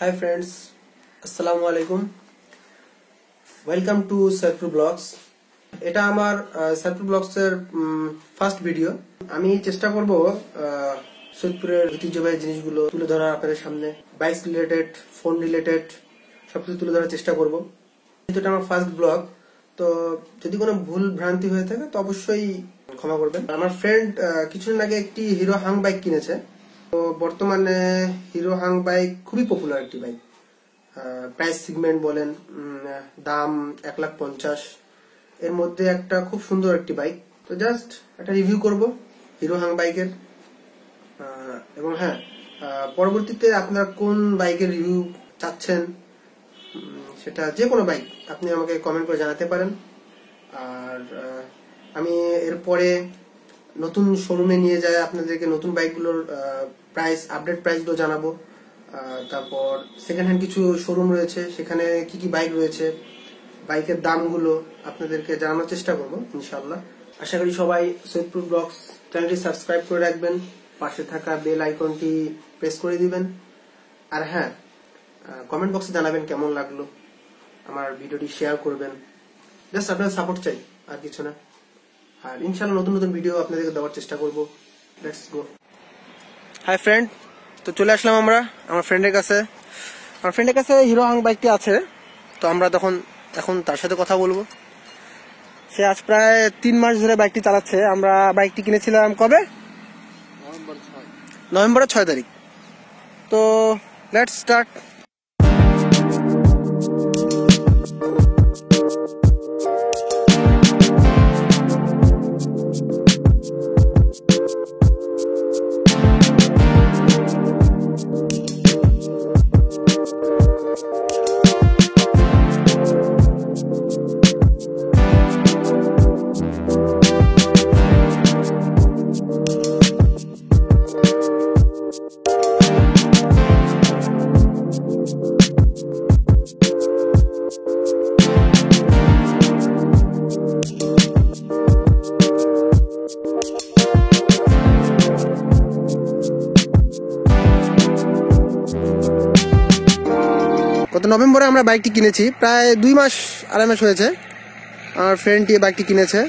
Hi friends, Assalamu alaikum. Welcome to Saiful Blogs. এটা আমার Saiful blogs এর ফার্স্ট ভিডিও। আমি চেষ্টা করব সৈয়দপুরের ঐতিহ্যবাহী জিনিসগুলো তুলে ধরার আপনাদের সামনে, বাইক রিলেটেড, ফোন রিলেটেড সবকিছু তুলে ধরার চেষ্টা করব। এটা আমার ফার্স্ট ব্লগ, তো যদি কোনো ভুল ভ্রান্তি হয়ে থাকে তো অবশ্যই ক্ষমা করবেন। আমার ফ্রেন্ড কিছুদিন আগে একটি হিরো হাং বাইক কিনেছে। তো বর্তমানে হিরো হাং বাইক খুবই পপুলার একটি বাইক। প্রাইস সেগমেন্ট বলেন, দাম 1,50,000 এর মধ্যে একটা খুব সুন্দর একটি বাইক। তো জাস্ট একটা রিভিউ করব হিরো হাং বাইকের। এবং হ্যাঁ, পরবর্তীতে আপনারা কোন বাইকের রিভিউ চাচ্ছেন, সেটা যে কোনো বাইক আপনি আমাকে কমেন্ট করে জানাতে পারেন। আর আমি এরপরে নতুন শোরুমে নিয়ে যায় আপনাদেরকে নতুন বাইকগুলোর প্রাইস, আপডেট প্রাইসগুলো জানাবো। তারপর সেকেন্ড হ্যান্ড কিছু শোরুম রয়েছে, সেখানে কি কি বাইক রয়েছে, বাইকের দামগুলো আপনাদেরকে জানানোর চেষ্টা করবো ইনশাআল্লাহ। আশা করি সবাই সৈয়দপুর ব্লগস চ্যানেলটি সাবস্ক্রাইব করে রাখবেন, পাশে থাকা বেল আইকনটি প্রেস করে দিবেন। আর হ্যাঁ, কমেন্ট বক্সে জানাবেন কেমন লাগলো, আমার ভিডিওটি শেয়ার করবেন। জাস্ট আপনার সাপোর্ট চাই, আর কিছু না। আর ইনশাআল্লাহ নতুন নতুন ভিডিও আপনাদেরকে দেওয়ার চেষ্টা করবো। Let's go. হাই ফ্রেন্ড, তো চলে আসলাম আমরা আমার ফ্রেন্ডের কাছে। আমার ফ্রেন্ডের কাছে হিরো হাং বাইকটি আছে, তো আমরা এখন তার সাথে কথা বলবো। সে আজ প্রায় 3 মাস ধরে বাইকটি চালাচ্ছে। আমরা বাইকটি কিনেছিলাম কবে? নভেম্বরের 6 তারিখ। তো লেটস স্টার্ট। গত নভেম্বরে আমরা বাইকটি কিনেছি, প্রায় 2 মাস, 2.5 মাস হয়েছে আমার ফ্রেন্ডটি বাইকটি কিনেছে।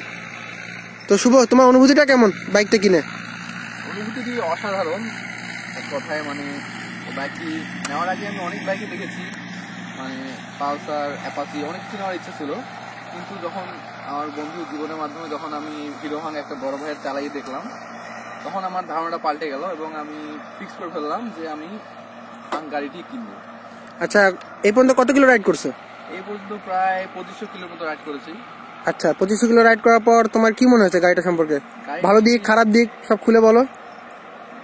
তো শুভ, তোমার অনুভূতিটা কেমন বাইকটা কিনে? অনুভূতি অসাধারণ এক কথায়। মানে বাইকটি নেওয়ার আগে আমি অনেক বাইকে দেখেছি, মানে পালসার, অ্যাপাচি, অনেক কিছু নেওয়ার ইচ্ছা ছিল। কিন্তু যখন আমার বন্ধু জীবনের মাধ্যমে যখন আমি হিরো হাং একটা বড় ভাইয়ের চালিয়ে দেখলাম, তখন আমার ধারণাটা পাল্টে গেল এবং আমি ফিক্স করে ফেললাম যে আমি হাং গাড়িটি কিনবো। আচ্ছা, এই পর্যন্ত কত কিলো রাইড করছো? এই পর্যন্ত প্রায় 2500 কিলোর মতো রাইড করেছি। আচ্ছা, 2500 কিলো রাইড করার পর তোমার কি মনে হচ্ছে গাড়িটা সম্পর্কে? ভালো দিক, খারাপ দিক সব খুলে বলো।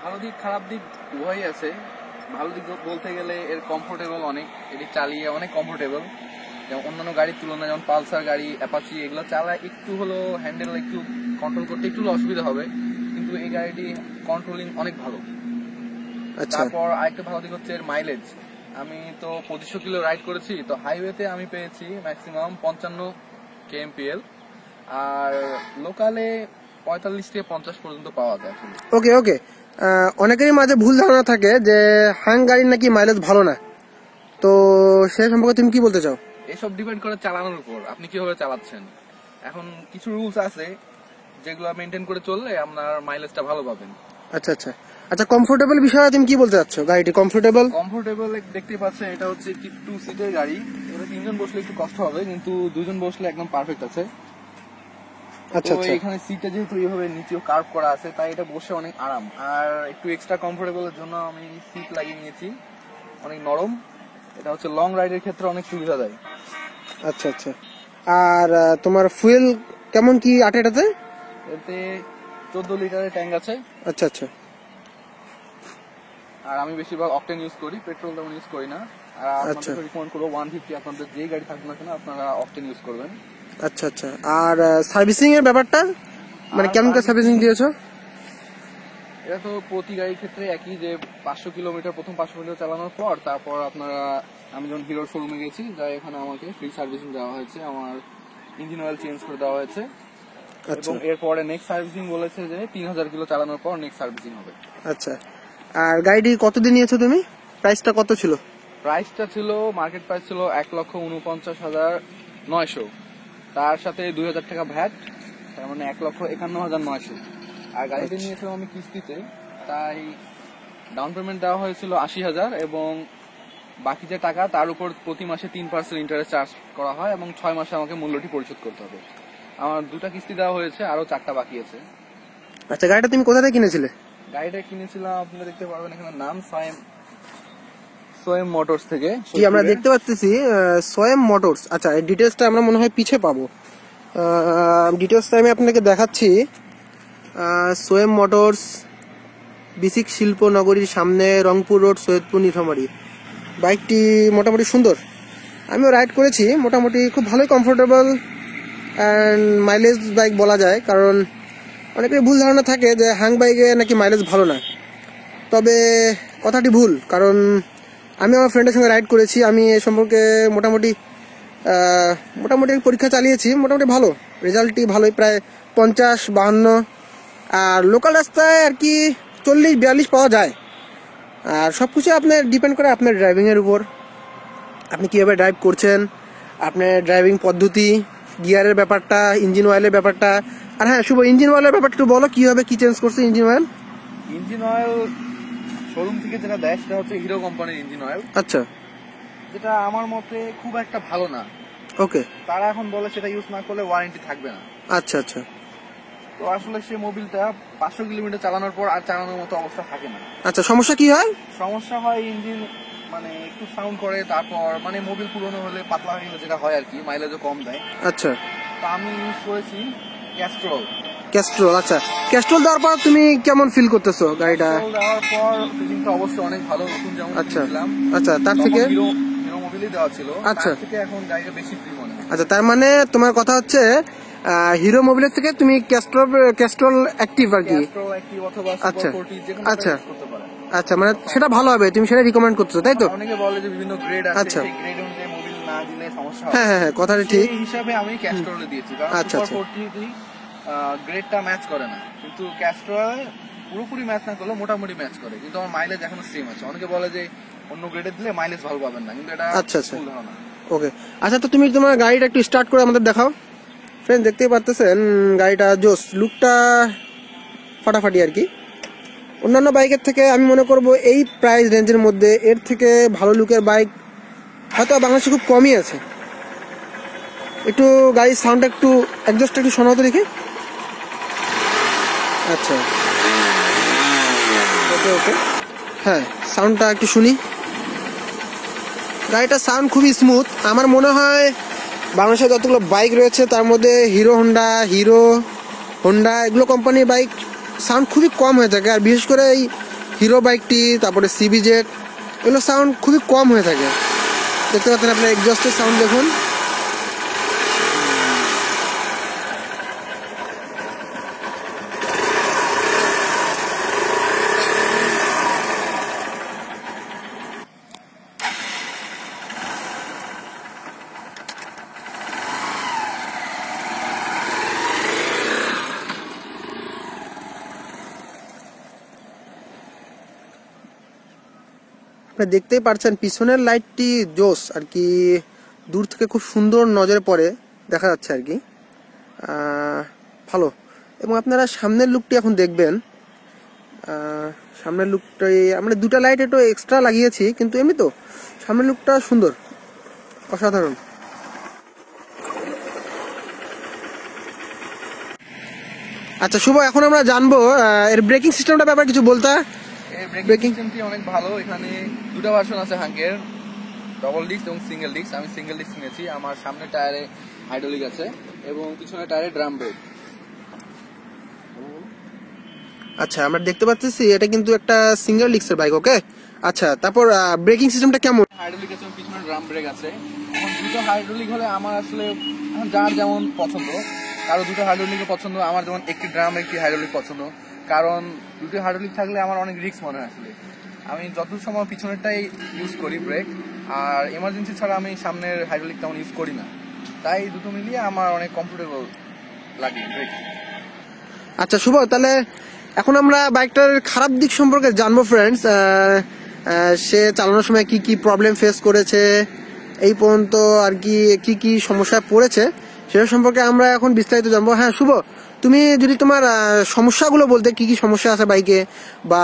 ভালো দিক, খারাপ দিক উভয়ই আছে। ভালো দিক বলতে গেলে এর কমফোর্টেবল অনেক, এটি চালিয়ে অনেক কমফোর্টেবল। যেমন অন্যান্য গাড়ির তুলনায়, যেমন পালসার গাড়ি, অ্যাপাচি, এগুলো চালায় একটু হলো হ্যান্ডেল একটু কন্ট্রোল করতে একটু অসুবিধা হবে, কিন্তু এই গাড়িটি কন্ট্রোলিং অনেক ভালো। তারপর আরেকটা ভালো দিক হচ্ছে এর মাইলেজ। আমি তো 2500 কিলো রাইড করেছি, তো হাইওয়েতে আমি পেয়েছি ম্যাক্সিমাম 55 kmpl, আর লোকালে 45 থেকে 50 পর্যন্ত পাওয়া যায়। ওকে ওকে, অনেকেরই মাঝে ভুল ধারণা থাকে যে হাং গাড়ির নাকি মাইলেজ ভালো না, তো সে সম্পর্কে তুমি কি বলতে চাও? এসব ডিপেন্ড করে চালানোর উপর, আপনি কিভাবে চালাচ্ছেন। এখন কিছু রুলস আছে যেগুলো মেনটেন করে চললে আপনার মাইলেজটা ভালো পাবেন। আচ্ছা আচ্ছা আচ্ছা, কমফোর্টেবল বিষয়ে তুমি কি বলতে চাচ্ছো? গাড়িটি কমফোর্টেবল দেখতে পাচ্ছেন, এটা হচ্ছে একটি 2 সিটের গাড়ি। এটা 3 জন বসলে একটু কষ্ট হবে, কিন্তু 2 জন বসলে একদম পারফেক্ট আছে। আচ্ছা তো এখানে সিটটা যেহেতু এইভাবে নিচেও কার্ভ করা আছে, তাই এটা বসে অনেক আরাম। আর একটু এক্সট্রা কমফোর্টেবলের জন্য আমি সিট লাগিয়ে নিয়েছি, অনেক নরম। এটা হচ্ছে লং রাইডের ক্ষেত্রে অনেক সুবিধা দেয়। আচ্ছা আচ্ছা, আর তোমার ফুয়েল কেমন কি এটাতে? এতে 14 লিটারের ট্যাঙ্ক আছে। আচ্ছা আচ্ছা, আর আমি বেশিরভাগ অকটেন ইউজ করি, পেট্রোল তেমন ইউজ করি না। আর আপনাদের রিকমেন্ড করবো 150, আপনাদের যে গাড়ি থাকুক না কেন আপনারা অকটেন ইউজ করবেন। আচ্ছা আচ্ছা, আর সার্ভিসিং এর ব্যাপারটা মানে কেমন করে সার্ভিসিং দিয়েছো? এটা তো প্রতি গাড়ির ক্ষেত্রে একই, যে 500 কিলোমিটার, প্রথম 500 কিলোমিটার চালানোর পর তারপর আপনারা, আমি যখন হিরোর শোরুমে গেছি, যাই এখানে আমাকে ফ্রি সার্ভিসিং দেওয়া হয়েছে, আমার ইঞ্জিন অয়েল চেঞ্জ করে দেওয়া হয়েছে। এবং এরপরে নেক্সট সার্ভিসিং বলেছে যে 3000 কিলো চালানোর পর নেক্সট সার্ভিসিং হবে। আচ্ছা, আর গাড়িটি কতদিন নিয়েছো তুমি? প্রাইসটা কত ছিল? প্রাইসটা ছিল, মার্কেট প্রাইস ছিল 1,49,900, তার সাথে 2,000 টাকা ভ্যাট, তার মানে 1,51,900। আর গাড়িটা নিয়েছিলাম আমি কিস্তিতে, তাই ডাউন পেমেন্ট দেওয়া হয়েছিল 80,000 এবং বাকি যে টাকা তার উপর প্রতি মাসে 3% ইন্টারেস্ট চার্জ করা হয় এবং 6 মাসে আমাকে মূল্যটি পরিশোধ করতে হবে। আমার 2টা কিস্তি দেওয়া হয়েছে, আরো 4টা বাকি আছে। আচ্ছা, গাড়িটা তুমি কোথা থেকে কিনেছিলে? গাড়িটা কিনেছিলাম, আপনারা দেখতে পারবেন এখানে নাম সোয়েম মোটরস থেকে। কি আমরা দেখতে পাচ্ছি সোয়েম মোটরস। আচ্ছা, এই ডিটেলসটা আমরা মনে হয় পিছে পাবো। ডিটেলসটা আমি আপনাকে দেখাচ্ছি। সোয়েম মোটরস, বিসিক শিল্প নগরীর সামনে, রংপুর রোড, সৈয়দপুর, নীলফামারী। বাইকটি মোটামুটি সুন্দর, আমিও রাইড করেছি, মোটামুটি খুব ভালোই কমফোর্টেবল অ্যান্ড মাইলেজ বাইক বলা যায়। কারণ অনেকের ভুল ধারণা থাকে যে হ্যাং বাইকে নাকি মাইলেজ ভালো না, তবে কথাটি ভুল। কারণ আমি আমার ফ্রেন্ডের সঙ্গে রাইড করেছি, আমি এ সম্পর্কে মোটামুটি পরীক্ষা চালিয়েছি, মোটামুটি ভালো রেজাল্টটি ভালোই, প্রায় 50-52। আর লোকাল রাস্তায় আর কি 40-42 পাওয়া যায়। আর সব কিছু আপনার ডিপেন্ড করে আপনার ড্রাইভিংয়ের উপর, আপনি কীভাবে ড্রাইভ করছেন, আপনার ড্রাইভিং পদ্ধতি, গিয়ারের ব্যাপারটা, ইঞ্জিন অয়েলের ব্যাপারটা। আর হ্যাঁ শুভ, ইঞ্জিন অয়েলের ব্যাপারটা একটু বলো, কীভাবে কী চেঞ্জ করছে engine oil? Engine oil showroom থেকে যেটা দেয় সেটা হচ্ছে হিরো কোম্পানির ইঞ্জিন অয়েল। আচ্ছা, যেটা আমার মতে খুব একটা ভালো না। ওকে। তারা এখন বলে সেটা ইউজ না করলে ওয়ারেন্টি থাকবে না। আচ্ছা আচ্ছা। তো আসলে সেই মোবিলটা 500 কিলোমিটার চালানোর পর আর চালানোর মতো অবস্থা থাকে না। আচ্ছা, সমস্যা কি হয়? সমস্যা হয় ইঞ্জিন মানে একটু সাউন্ড করে, তারপর মানে মোবিল পুরনো হলে, পাতলা হয়ে গেলে যেটা হয় আর কি, মাইলেজও কম দেয়। আচ্ছা, তো আমি ইউজ করেছি ক্যাস্ট্রল। আচ্ছা, ক্যাস্ট্রল দেওয়ার পর তুমি কেমন ফিল করতেছো গাড়িটা? ক্যাস্ট্রল দেওয়ার পর ফিলিংটা অবশ্যই অনেক ভালো, নতুন যেমন আচ্ছা কিনেছিলাম। আচ্ছা, তার থেকে হিরো মোবিলই দেওয়া ছিল, আচ্ছা তার থেকে এখন গাড়িটা বেশি ফ্রি মনে হয়। আচ্ছা, তার মানে তোমার কথা হচ্ছে হিরো মোবিলের থেকে তুমি ক্যাস্ট্রল অ্যাক্টিভ আর কি। ক্যাস্ট্রল অ্যাক্টিভ অথবা আচ্ছা সুপার 40 যেকোনো আচ্ছা ইউজ করতে পারেন। আচ্ছা, মানে সেটা ভালো হবে, তুমি সেটা রিকমেন্ড করছো তাই তো? অনেকে বলে যে বিভিন্ন গ্রেড আছে, আচ্ছা। সেই গ্রেড অনুযায়ী মোবিল না দিলে সমস্যা হয়। হ্যাঁ হ্যাঁ হ্যাঁ, কথাটা ঠিক। সেই হিসাবে আমি ক্যাস্ট্রলে দিয়েছি, কারণ আচ্ছা, সুপার আচ্ছা। 40 গ্রেডটা ম্যাচ করে না, কিন্তু ক্যাস্ট্রল পুরোপুরি ম্যাচ না করলেও মোটামুটি ম্যাচ করে, কিন্তু আমার মাইলেজ এখনো সেম আছে। অনেকে বলে যে অন্য গ্রেডে দিলে মাইলেজ ভালো পাবেন না, কিন্তু এটা আচ্ছা আচ্ছা, ভুল ধারণা। ওকে। আচ্ছা, তো তুমি তোমার গাড়িটা একটু স্টার্ট করে আমাদের দেখাও। ফ্রেন্ড, দেখতেই পারতেছেন গাড়িটা জোস, লুকটা ফাটাফাটি আর কি। অন্যান্য বাইকের থেকে আমি মনে করব এই প্রাইস রেঞ্জের মধ্যে এর থেকে ভালো লুকের বাইক হয়তো বাংলাদেশে খুব কমই আছে। একটু গাড়ির সাউন্ডটা একটু অ্যাডজাস্ট একটু শোনাও তো দেখি। আচ্ছা, ওকে ওকে, হ্যাঁ সাউন্ডটা একটু শুনি। গাড়িটার সাউন্ড খুবই স্মুথ। আমার মনে হয় বাংলাদেশে যতগুলো বাইক রয়েছে তার মধ্যে হিরো হোন্ডা এগুলো কোম্পানির বাইক সাউন্ড খুবই কম হয়ে থাকে। আর বিশেষ করে এই হিরো বাইকটি, তারপরে সিবিজেড, এগুলো সাউন্ড খুবই কম হয়ে থাকে। দেখতে পাচ্ছেন আপনার এক্সজস্টের সাউন্ড দেখুন। আপনি দেখতেই পারছেন পিছনের লাইটটি জোস আর কি, দূর থেকে খুব সুন্দর নজরে পড়ে দেখা যাচ্ছে আর কি, ভালো। এবং আপনারা সামনের লুকটি এখন দেখবেন। সামনের লুকটাই আমরা দুটা লাইট একটু এক্সট্রা লাগিয়েছি, কিন্তু এমনি তো সামনের লুকটা সুন্দর, অসাধারণ। আচ্ছা শুভ, এখন আমরা জানবো এর ব্রেকিং সিস্টেমটার ব্যাপারে কিছু বলতে। ব্রেকিং সিস্টেমটি অনেক ভালো। এখানে দুটো ভার্সন আছে হাঙ্কের, ডবল ডিস্ক এবং সিঙ্গেল ডিস্ক। আমি সিঙ্গেল ডিস্ক নিয়েছি। আমার সামনের টায়ারে হাইড্রোলিক আছে এবং পিছনের টায়ারে ড্রাম ব্রেক। আচ্ছা, আমরা দেখতে পাচ্ছি এটা কিন্তু একটা সিঙ্গেল ডিস্কের বাইক। ওকে, আচ্ছা, তারপর ব্রেকিং সিস্টেমটা কেমন? হাইড্রোলিক আছে এবং পিছনে ড্রাম ব্রেক আছে। এখন দুটো হাইড্রোলিক হলে আমার আসলে যার যেমন পছন্দ, কারো দুটো হাইড্রোলিক পছন্দ, আমার যেমন একটি ড্রাম একটি হাইড্রোলিক পছন্দ। কারণ দুটো হাইড্রোলিক থাকলে আমার অনেক রিস্ক মনে হয়। আসলে আমি যত সময় পিছনেরটাই ইউজ করি ব্রেক, আর এমার্জেন্সি ছাড়া আমি সামনের হাইড্রোলিক তেমন ইউজ করি না। তাই দুটো মিলিয়ে আমার অনেক কমফোর্টেবল লাগে ব্রেক। আচ্ছা শুভ, তাহলে এখন আমরা বাইকটার খারাপ দিক সম্পর্কে জানবো ফ্রেন্ডস। সে চালানোর সময় কি কি প্রবলেম ফেস করেছে, এই পর্যন্ত আর কি কি সমস্যায় পড়েছে সেটা সম্পর্কে আমরা এখন বিস্তারিত জানবো। হ্যাঁ শুভ, তুমি যদি তোমার সমস্যাগুলো বলতে, কি কি সমস্যা আছে বাইকে, বা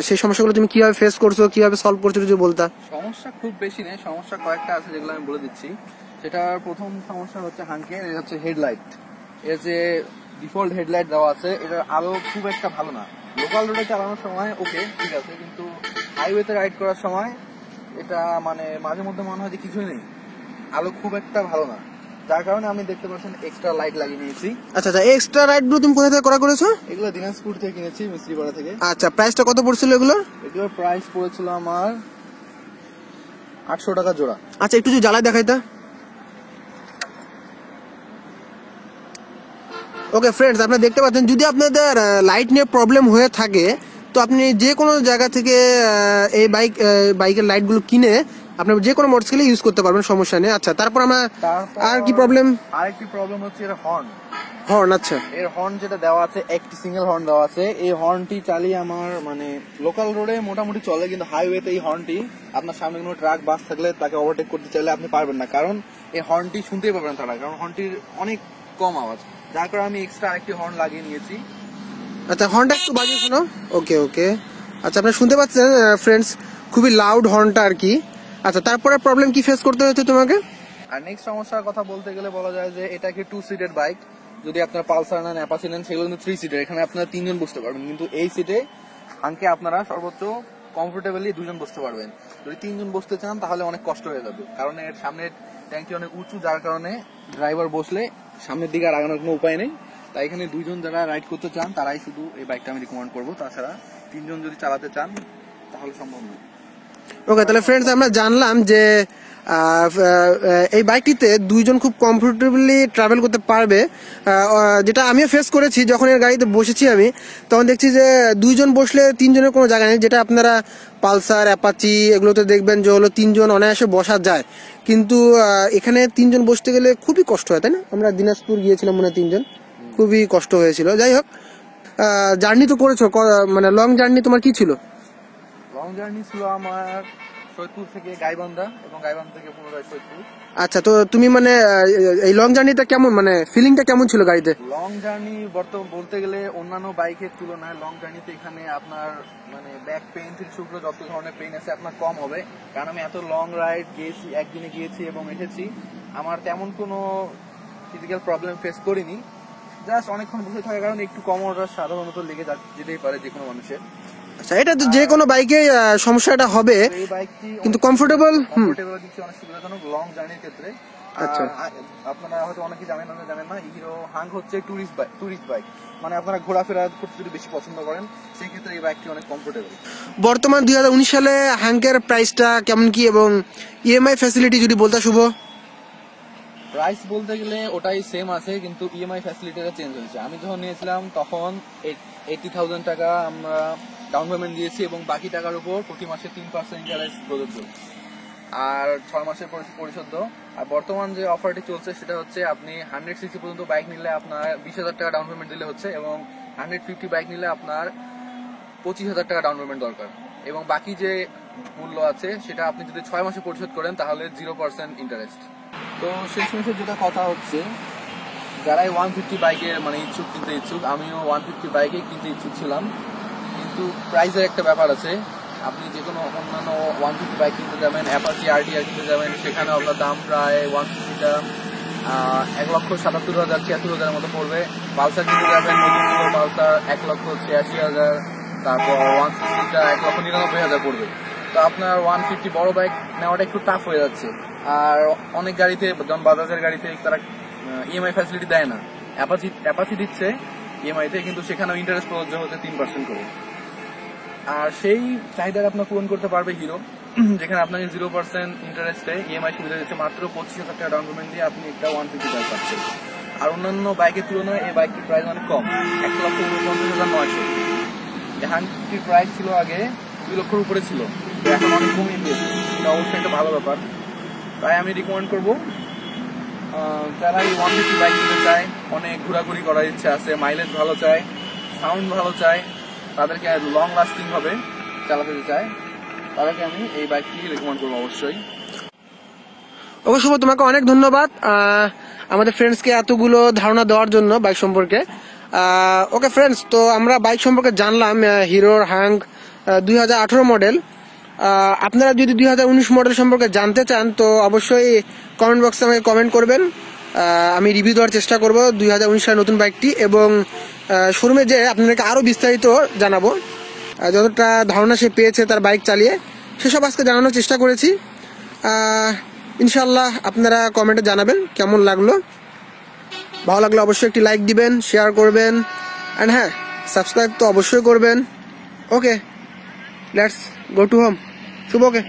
সেই সমস্যাগুলো তুমি কিভাবে ফেস করছো, কিভাবে সলভ করছো যদি বলতা। সমস্যা খুব বেশি নেই, সমস্যা কয়েকটা আছে যেগুলো আমি বলে দিচ্ছি। সেটার প্রথম সমস্যা হচ্ছে হাঙ্কের, এটা হচ্ছে হেডলাইট। এর যে ডিফল্ট হেডলাইট দেওয়া আছে এটার আলো খুব একটা ভালো না। লোকাল রোডে চালানোর সময় ওকে ঠিক আছে, কিন্তু হাইওয়েতে রাইড করার সময় এটা মানে মাঝে মধ্যে মনে হয় যে কিছুই নেই, আলো খুব একটা ভালো না। যার কারণে আমি দেখতে পাচ্ছেন এক্সট্রা লাইট লাগিয়ে নিয়েছি। আচ্ছা আচ্ছা, এক্সট্রা রাইড গুলো তুমি কোথা থেকে করেছো? এগুলো দিনাজপুর থেকে কিনেছি, মিস্ত্রিপাড়া থেকে। আচ্ছা, প্রাইসটা কত পড়ছিল এগুলোর? এগুলোর প্রাইস পড়েছিল আমার 800 টাকা জোড়া। আচ্ছা, একটু যদি জ্বালায় দেখাইতা। ওকে ফ্রেন্ডস, আপনারা দেখতে পাচ্ছেন যদি আপনাদের লাইট নিয়ে প্রবলেম হয়ে থাকে তো আপনি যে কোনো জায়গা থেকে এই বাইকের লাইটগুলো কিনে আপনার যে কোনো মোটরসাইকেলে ইউজ করতে পারবেন, সমস্যা নেই। আচ্ছা, তারপর আমরা আর কি প্রবলেম? আরেকটি প্রবলেম হচ্ছে এর হর্ন। আচ্ছা, এর হর্ন যেটা দেওয়া আছে, একটি সিঙ্গেল হর্ন দেওয়া আছে। এই হর্নটি চালিয়ে আমার মানে লোকাল রোডে মোটামুটি চলে, কিন্তু হাইওয়েতে এই হর্নটি আপনার সামনে কোনো ট্রাক বাস থাকলে তাকে ওভারটেক করতে চাইলে আপনি পারবেন না, কারণ এই হর্নটি শুনতেই পারবেন না তারা, কারণ হর্নটির অনেক কম আওয়াজ। যার কারণে আমি এক্সট্রা আরেকটি হর্ন লাগিয়ে নিয়েছি। আচ্ছা, হর্নটা একটু বাজিয়ে শোনো। ওকে ওকে, আচ্ছা আপনারা শুনতে পাচ্ছেন ফ্রেন্ডস, খুবই লাউড হর্নটা আর কি। আচ্ছা, তারপরে প্রবলেম কি ফেস করতে হয়েছে তোমাকে? আর নেক্সট সমস্যার কথা বলতে গেলে বলা যায় যে এটা কি 2 সিটের বাইক। যদি আপনারা পালসার নেন, অ্যাপাচি নেন, সেগুলো কিন্তু 3 সিটের। এখানে আপনারা 3 জন বসতে পারবেন, কিন্তু এই সিটে হাঙ্কে আপনারা সর্বোচ্চ কমফোর্টেবলি 2 জন বসতে পারবেন। যদি 3 জন বসতে চান তাহলে অনেক কষ্ট হয়ে যাবে, কারণ এর সামনের ট্যাঙ্কটি অনেক উঁচু, যার কারণে ড্রাইভার বসলে সামনের দিকে আর আগানোর কোনো উপায় নেই। তাই এখানে 2 জন যারা রাইড করতে চান তারাই শুধু এই বাইকটা আমি রিকমেন্ড করবো, তাছাড়া 3 জন যদি চালাতে চান তাহলে সম্ভব নয়। ওকে, তাহলে ফ্রেন্ডস আমরা জানলাম যে এই বাইকটিতে 2 জন খুব কমফোর্টেবলি ট্রাভেল করতে পারবে, যেটা আমিও ফেস করেছি। যখন এর গাড়িতে বসেছি আমি, তখন দেখছি যে 2 জন বসলে 3 জনের কোনো জায়গা নেই। যেটা আপনারা পালসার, অ্যাপাচি এগুলোতে দেখবেন যে হলো 3 জন অনায়াসে বসা যায়, কিন্তু এখানে 3 জন বসতে গেলে খুবই কষ্ট হয়, তাই না? আমরা দিনাজপুর গিয়েছিলাম মনে হয় 3 জন, খুবই কষ্ট হয়েছিল। যাই হোক, জার্নি তো করেছো, মানে লং জার্নি তোমার কি ছিল? লং জার্নি ছিল আমার সৈয়দপুর থেকে গাইবান্ধা, এবং গাইবান্ধা থেকে পুনরায় সৈয়দপুর। আচ্ছা, তো তুমি মানে এই লং জার্নিটা কেমন, মানে ফিলিংটা কেমন ছিল গাড়িতে? লং জার্নি বর্তমান বলতে গেলে অন্যান্য বাইকের তুলনায় লং জার্নিতে এখানে আপনার মানে ব্যাক পেইন থেকে শুরু করে যত ধরনের পেইন আছে আপনার কম হবে, কারণ আমি এত লং রাইড গিয়েছি, একদিনে গিয়েছি এবং এসেছি, আমার তেমন কোনো ফিজিক্যাল প্রবলেম ফেস করিনি। জাস্ট অনেকক্ষণ বসে থাকার কারণে একটু কোমরটা সাধারণত লেগে যেতেই পারে যে কোনো মানুষের। আচ্ছা, এটা তো যে কোনো বাইকে সমস্যাটা হবে, এই বাইকটি কিন্তু কমফোর্টেবল দিচ্ছে, অনেক সুবিধাজনক লং জার্নির ক্ষেত্রে। আচ্ছা, আপনারা হয়তো অনেকে জানেন না, হিরো হাং হচ্ছে টুরিস্ট বাইক, মানে আপনারা ঘোরাফেরা করতে যদি বেশি পছন্দ করেন সেই ক্ষেত্রে এই বাইকটি অনেক কমফোর্টেবল। বর্তমান 2019 সালে হাঙ্কের প্রাইসটা কেমন কি, এবং ইএমআই ফ্যাসিলিটি যদি বলতে শুভ? প্রাইস বলতে গেলে ওটাই সেম আছে, কিন্তু ইএমআই ফ্যাসিলিটিটা চেঞ্জ হয়েছে। আমি যখন নিয়েছিলাম তখন 80,000 টাকা আমরা ডাউন পেমেন্ট দিয়েছি, এবং বাকি টাকার উপর প্রতি মাসে 3% ইন্টারেস্ট প্রযোজ্য, আর 6 মাসের পরিশোধ। আর বর্তমান যে অফারটি চলছে সেটা হচ্ছে আপনি 100cc পর্যন্ত বাইক নিলে আপনার 20,000 টাকা ডাউন পেমেন্ট দিলে হচ্ছে, এবং 150 বাইক নিলে আপনার 25,000 টাকা ডাউন পেমেন্ট দরকার, এবং বাকি যে মূল্য আছে সেটা আপনি যদি 6 মাসে পরিশোধ করেন তাহলে 0% ইন্টারেস্ট। তো শেষমেশের যেটা কথা হচ্ছে, যারাই 150 বাইকের মানে কিনতে ইচ্ছুক, আমিও 150 বাইকে কিনতে ইচ্ছুক ছিলাম, কিন্তু প্রাইসের একটা ব্যাপার আছে। আপনি যে কোনো অন্যান্য 150 বাইক কিনতে যাবেন, অ্যাপাচি আরটিআর কিনতে যাবেন, সেখানে আপনার দাম প্রায় 150টা 1,77,000-76,000 মতো পড়বে। পালসার কিনতে যাবেন, নতুন পালসার 1,86,000, তারপর 160টা 1,99,000 পড়বে। তো আপনার 150 বড় বাইক নেওয়াটা একটু টাফ হয়ে যাচ্ছে। আর অনেক গাড়িতে, যেমন বাজাজের গাড়িতে তারা ইএমআই ফ্যাসিলিটি দেয় না, অ্যাপাচি দিচ্ছে ইএমআইতে, কিন্তু সেখানেও ইন্টারেস্ট প্রযোজ্য হচ্ছে 3% করে। আর সেই চাহিদাটা আপনার পূরণ করতে পারবে হিরো, যেখানে আপনাকে 0% ইন্টারেস্টে ইএমআই সুবিধা দিচ্ছে, মাত্র 25,000 টাকা ডাউন পেমেন্ট দিয়ে আপনি একটা 150 বাইক পাচ্ছেন। আর অন্যান্য বাইকের তুলনায় এই বাইকটির প্রাইস অনেক কম, 1,49,900। এই হাঙ্কটির প্রাইস ছিল আগে 2 লক্ষের উপরে ছিল, এখন অনেক কমিয়ে দিয়েছে, এটা অবশ্যই একটা ভালো ব্যাপার। তাই আমি রিকমেন্ড করবো যারা এই 150 বাইক নিতে চায়, অনেক ঘোরাঘুরি করার ইচ্ছা আছে, মাইলেজ ভালো চায়, সাউন্ড ভালো চায়, তাদেরকে লং লাস্টিং ভাবে চালাতে চায়, তাদেরকে আমি এই বাইকটি রেকমেন্ড করবো অবশ্যই। অবশ্য তোমাকে অনেক ধন্যবাদ আমাদের ফ্রেন্ডসকে এতগুলো ধারণা দেওয়ার জন্য বাইক সম্পর্কে। ওকে ফ্রেন্ডস, তো আমরা বাইক সম্পর্কে জানলাম হিরোর হ্যাঙ্গ 2018 মডেল। আপনারা যদি 2019 মডেল সম্পর্কে জানতে চান তো অবশ্যই কমেন্ট বক্সে আমাকে কমেন্ট করবেন, আমি রিভিউ দেওয়ার চেষ্টা করব 2019 সালের নতুন বাইকটি, এবং শোরুমে যে আপনাদেরকে আরও বিস্তারিত জানাবো। যতটা ধারণা সে পেয়েছে তার বাইক চালিয়ে সেসব আজকে জানানোর চেষ্টা করেছি। ইনশাল্লাহ আপনারা কমেন্টে জানাবেন কেমন লাগলো। ভালো লাগলে অবশ্যই একটি লাইক দিবেন, শেয়ার করবেন, অ্যান্ড হ্যাঁ, সাবস্ক্রাইব তো অবশ্যই করবেন। Okay, let's go to home. Shubho okay.